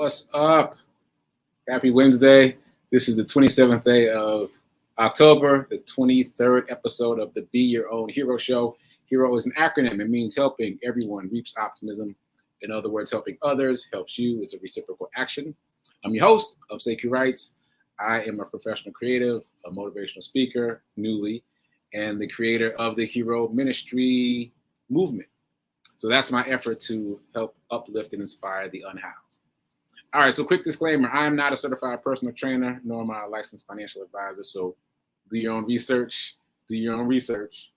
What's up? Happy Wednesday. This is the 27th day of October, the 23rd episode of the Be Your Own Hero Show. Hero is an acronym. It means helping everyone reaps optimism. In other words, helping others helps you. It's a reciprocal action. I'm your host of sekouwrites. I am a professional creative, a motivational speaker, newly, and the creator of the Hero Ministry movement. So that's my effort to help uplift and inspire the unhoused. All right, so quick disclaimer. I am not a certified personal trainer, nor am I a licensed financial advisor. So do your own research, do your own research,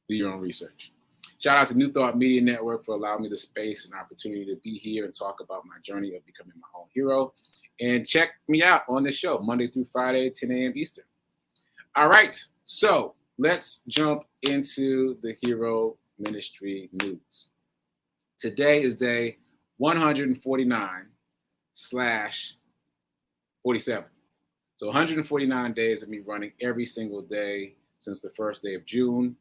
do your own research. Shout out to New Thought Media Network for allowing me the space and opportunity to be here and talk about my journey of becoming my own hero. And check me out on this show, Monday through Friday, 10 a.m. Eastern. All right, so let's jump into the Hero Ministry news. Today is day 149/47. So 149 days of me running every single day since the first day of June,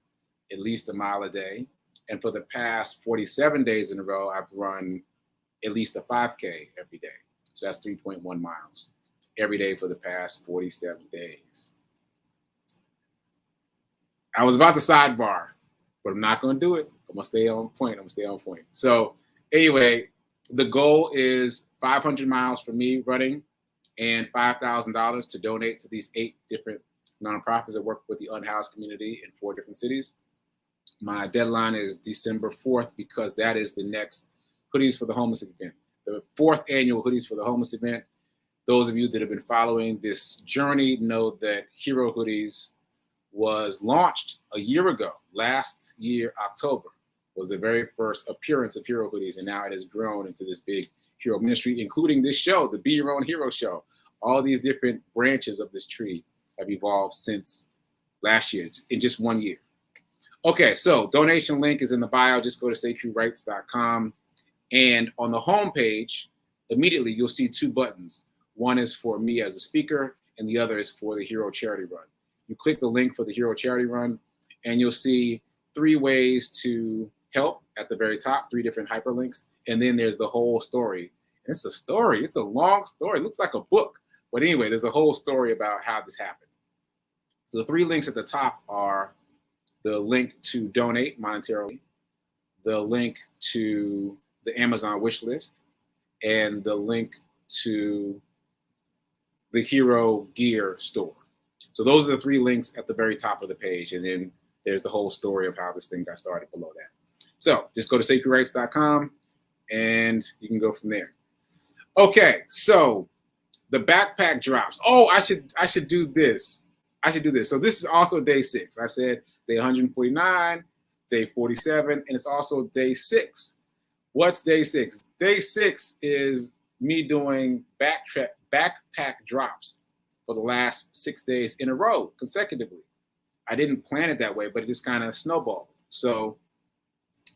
at least a mile a day. And for the past 47 days in a row, I've run at least a 5K every day. So that's 3.1 miles every day for the past 47 days. I was about to sidebar, but I'm not going to do it. I'm going to stay on point. So anyway, the goal is 500 miles for me running and $5,000 to donate to these 8 different nonprofits that work with the unhoused community in 4 different cities. My deadline is December 4th because that is the next Hoodies for the Homeless event, the 4th annual Hoodies for the Homeless event. Those of you that have been following this journey know that Hero Hoodies was launched a year ago. Last year, October, was the very first appearance of Hero Hoodies, and now it has grown into this big hero ministry, including this show, the Be Your Own Hero Show. All these different branches of this tree have evolved since last year, in just 1 year. Okay, so donation link is in the bio. Just go to sekouwrites.com. And on the home page, immediately you'll see 2 buttons. One is for me as a speaker, and the other is for the Hero Charity Run. You click the link for the Hero Charity Run, and you'll see 3 ways to help at the very top, 3 different hyperlinks. And then there's the whole story. And it's a story. It's a long story. It looks like a book. But anyway, there's a whole story about how this happened. So the 3 links at the top are the link to donate monetarily, the link to the Amazon wish list, and the link to the Hero Gear store. So those are the 3 links at the very top of the page. And then there's the whole story of how this thing got started below that. So just go to sekouwrites.com and you can go from there. Okay, so the backpack drops. Oh, I should do this. So this is also day 6. I said day 149, day 47, and it's also day 6. What's day 6? Day 6 is me doing backpack drops for the last 6 days in a row consecutively. I didn't plan it that way, but it just kind of snowballed. So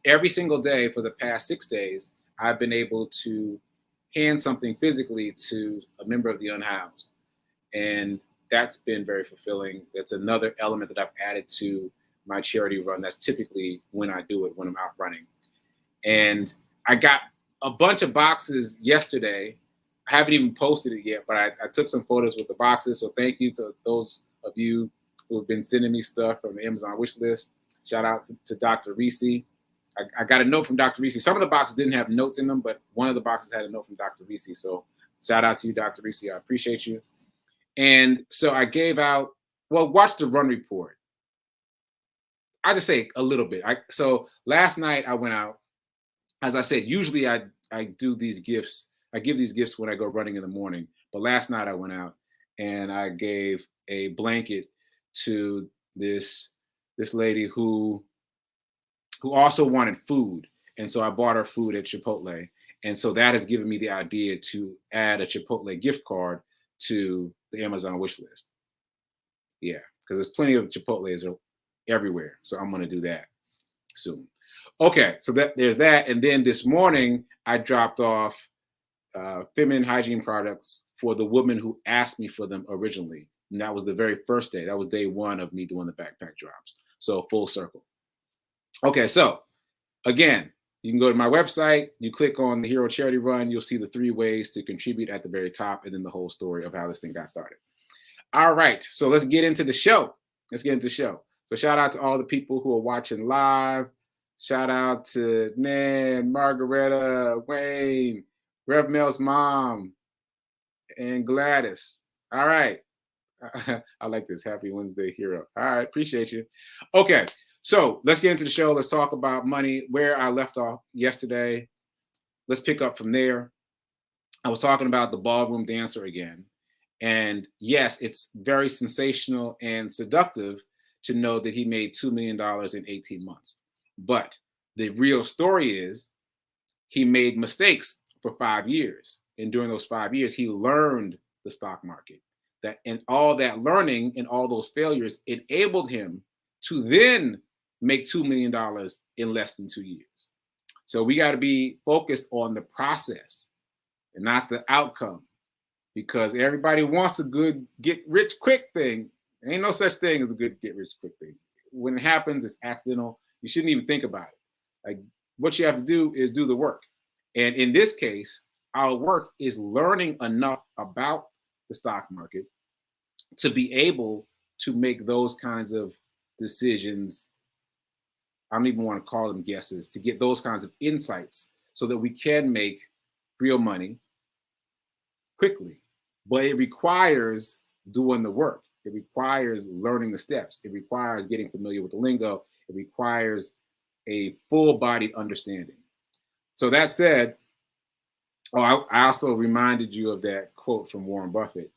every single day for the past 6 days, I've been able to hand something physically to a member of the unhoused. And that's been very fulfilling. That's another element that I've added to my charity run. That's typically when I do it, when I'm out running. And I got a bunch of boxes yesterday. I haven't even posted it yet, but I took some photos with the boxes. So thank you to those of you who have been sending me stuff from the Amazon wish list. Shout out to Dr. Reese. I got a note from Dr. Reese. Some of the boxes didn't have notes in them, but one of the boxes had a note from Dr. Reese. So shout out to you, Dr. Reese. I appreciate you. And so I gave out, watch the run report. I just say a little bit. So last night I went out. As I said, usually I do these gifts. I give these gifts when I go running in the morning. But last night I went out and I gave a blanket to this lady who also wanted food. And so I bought her food at Chipotle. And so that has given me the idea to add a Chipotle gift card to the Amazon wish list. Yeah, because there's plenty of Chipotles everywhere. So I'm going to do that soon. Okay, so there's that. And then this morning, I dropped off feminine hygiene products for the woman who asked me for them originally. And that was the very first day. That was day 1 of me doing the backpack drops. So full circle. Okay, so again, You can go to my website, you click on the Hero Charity Run, you'll see the 3 ways to contribute at the very top, and then the whole story of how this thing got started. All right, so let's get into the show. So shout out to all the people who are watching live. Shout out to Nan, Margaretta, Wayne, Rev Mel's mom, and Gladys. All right. I like this. Happy Wednesday, hero. All right, appreciate you. Okay, so let's get into the show. Let's talk about money, where I left off yesterday. Let's pick up from there. I was talking about the ballroom dancer again. And yes, it's very sensational and seductive to know that he made $2 million in 18 months. But the real story is he made mistakes for 5 years. And during those 5 years, he learned the stock market. That and all that learning and all those failures enabled him to then make $2 million in less than 2 years. So we got to be focused on the process and not the outcome, because everybody wants a good get rich quick thing. There ain't no such thing as a good get rich quick thing. When it happens, it's accidental. You shouldn't even think about it. Like, what you have to do is do the work. And in this case, our work is learning enough about the stock market to be able to make those kinds of decisions. I don't even want to call them guesses, to get those kinds of insights so that we can make real money quickly. But it requires doing the work. It requires learning the steps. It requires getting familiar with the lingo. It requires a full-bodied understanding. So that said, I also reminded you of that quote from Warren Buffett.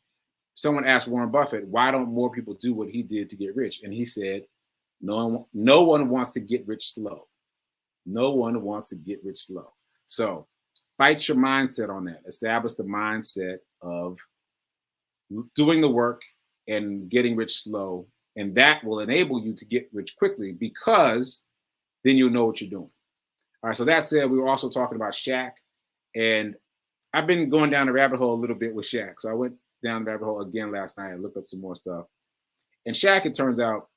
Someone asked Warren Buffett, why don't more people do what he did to get rich? And he said, no one wants to get rich slow. No one wants to get rich slow. So fight your mindset on that. Establish the mindset of doing the work and getting rich slow. And that will enable you to get rich quickly, because then you'll know what you're doing. All right, so that said, we were also talking about Shaq. And I've been going down the rabbit hole a little bit with Shaq. So I went down the rabbit hole again last night and looked up some more stuff. And Shaq, it turns out,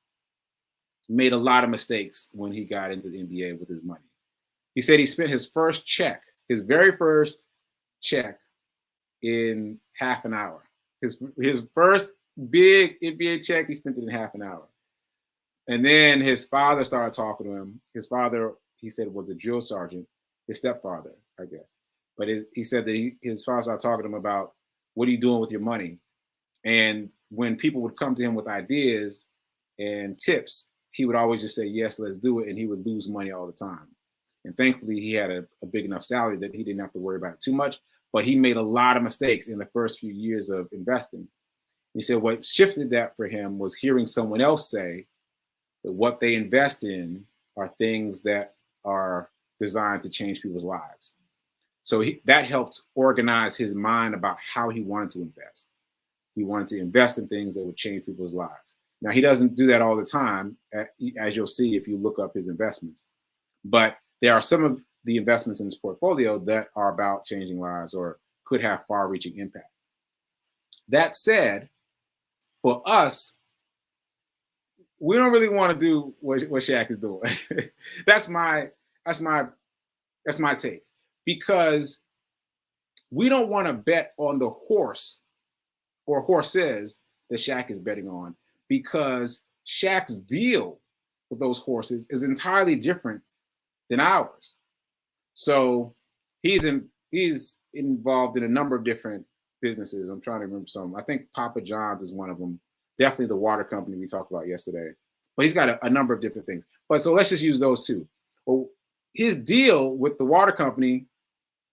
made a lot of mistakes when he got into the NBA with his money. He said he spent his first check, his very first check, in half an hour. His first big NBA check, he spent it in half an hour. And then his father started talking to him. His father, he said, was a drill sergeant, his stepfather, I guess. But he said that his father started talking to him about, what are you doing with your money? And when people would come to him with ideas and tips, he would always just say, yes, let's do it. And he would lose money all the time. And thankfully, he had a big enough salary that he didn't have to worry about it too much. But he made a lot of mistakes in the first few years of investing. He said what shifted that for him was hearing someone else say that what they invest in are things that are designed to change people's lives. So that helped organize his mind about how he wanted to invest. He wanted to invest in things that would change people's lives. Now, he doesn't do that all the time, as you'll see if you look up his investments. But there are some of the investments in his portfolio that are about changing lives or could have far-reaching impact. That said, for us, we don't really want to do what Shaq is doing. That's my take. Because we don't want to bet on the horse or horses that Shaq is betting on, because Shaq's deal with those horses is entirely different than ours. So he's involved in a number of different businesses. I'm trying to remember some. I think Papa John's is one of them. Definitely the water company we talked about yesterday. But he's got a number of different things. But so let's just use those two. Well, his deal with the water company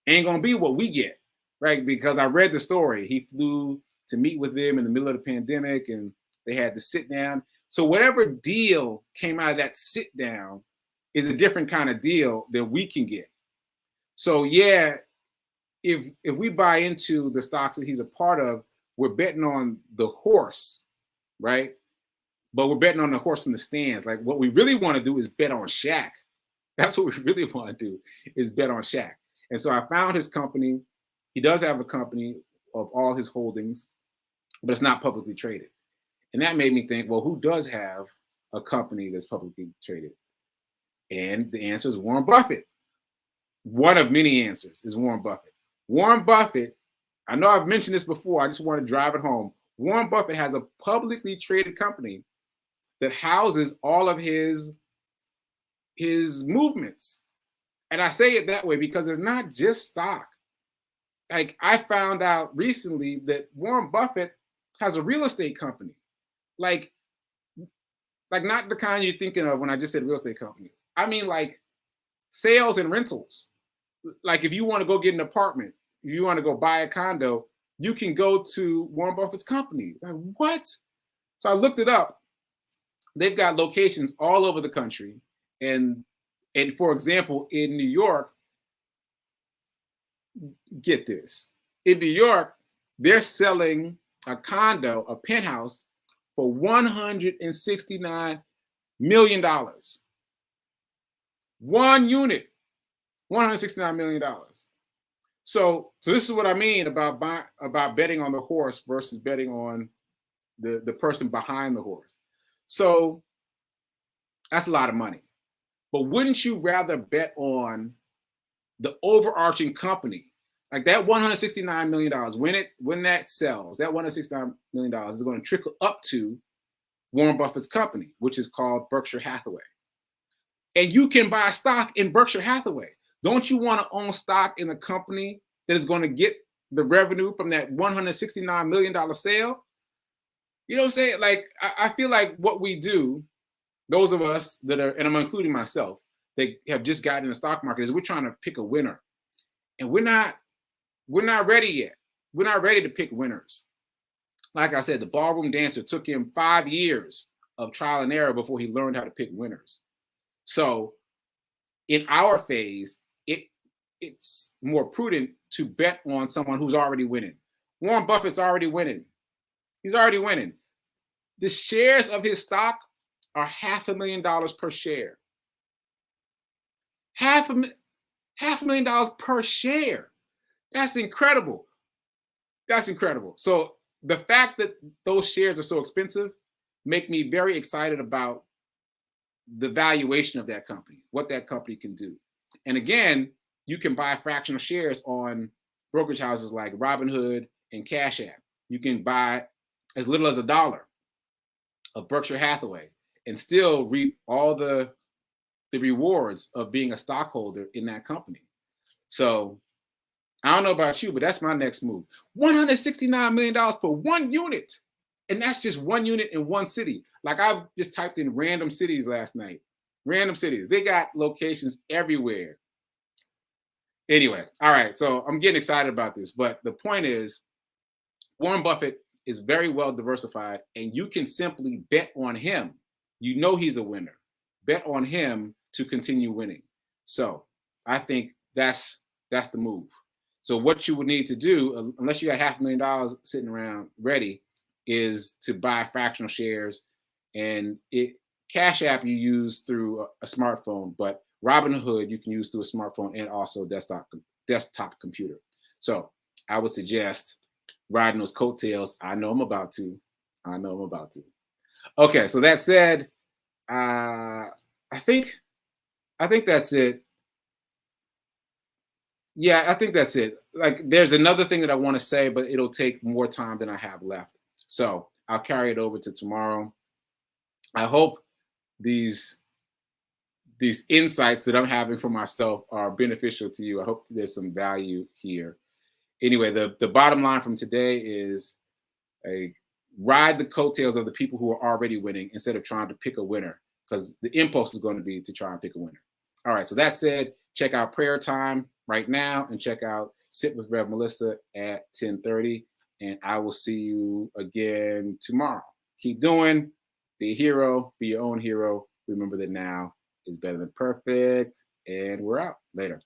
ain't gonna be what we get, right? Because I read the story. He flew to meet with them in the middle of the pandemic, and they had to sit down. So whatever deal came out of that sit down is a different kind of deal that we can get. So yeah, if we buy into the stocks that he's a part of, we're betting on the horse, right? But we're betting on the horse from the stands. Like, what we really want to do is bet on Shaq. That's what we really want to do, is bet on Shaq. And so I found his company. He does have a company of all his holdings, but it's not publicly traded. And that made me think, well, who does have a company that's publicly traded? And the answer is Warren Buffett. one of many answers is Warren Buffett. Warren Buffett, I know I've mentioned this before, I just want to drive it home. Warren Buffett has a publicly traded company that houses all of his movements. And I say it that way because it's not just stock. Like, I found out recently that Warren Buffett has a real estate company. Like not the kind you're thinking of when I just said real estate company. I mean, like, sales and rentals. Like, if you want to go get an apartment, if you want to go buy a condo, you can go to Warren Buffett's company. Like, what? So I looked it up. They've got locations all over the country. And for example, in New York, get this. In New York, they're selling a condo, a penthouse, for $169 million. One unit, $169 million. So this is what I mean about betting on the horse versus betting on the person behind the horse. So that's a lot of money. But wouldn't you rather bet on the overarching company? Like, that $169 million, when that sells, that $169 million is going to trickle up to Warren Buffett's company, which is called Berkshire Hathaway. And you can buy stock in Berkshire Hathaway. Don't you want to own stock in a company that is going to get the revenue from that $169 million sale? You know what I'm saying? Like, I feel like what we do, those of us that are, and I'm including myself, that have just gotten in the stock market, is we're trying to pick a winner. And we're not ready yet. We're not ready to pick winners. Like I said, the ballroom dancer took him 5 years of trial and error before he learned how to pick winners. So in our phase, it's more prudent to bet on someone who's already winning. Warren Buffett's already winning. He's already winning. The shares of his stock are $500,000 per share. $500,000 per share. That's incredible. That's incredible. So the fact that those shares are so expensive make me very excited about the valuation of that company, what that company can do. And again, you can buy fractional shares on brokerage houses like Robinhood and Cash App. You can buy as little as $1 of Berkshire Hathaway and still reap all the rewards of being a stockholder in that company. So I don't know about you, but that's my next move. $169 million for one unit. And that's just one unit in one city. Like, I just typed in random cities last night. Random cities. They got locations everywhere. Anyway, all right. So I'm getting excited about this. But the point is, Warren Buffett is very well diversified, and you can simply bet on him. You know he's a winner. Bet on him to continue winning. So I think that's the move. So what you would need to do, unless you got $500,000 sitting around ready, is to buy fractional shares. And Cash App you use through a smartphone, but Robinhood you can use through a smartphone and also desktop computer. So I would suggest riding those coattails. I know I'm about to. Okay, so that said, I think that's it. Yeah, I think that's it. Like, there's another thing that I want to say, but it'll take more time than I have left. So I'll carry it over to tomorrow. I hope these insights that I'm having for myself are beneficial to you. I hope there's some value here. Anyway, the bottom line from today is ride the coattails of the people who are already winning instead of trying to pick a winner, because the impulse is going to be to try and pick a winner. All right, so that said, check out Prayer Time right now and check out Sit with Rev Melissa at 10:30. And I will see you again tomorrow. Keep doing. Be a hero. Be your own hero. Remember that now is better than perfect. And we're out. Later.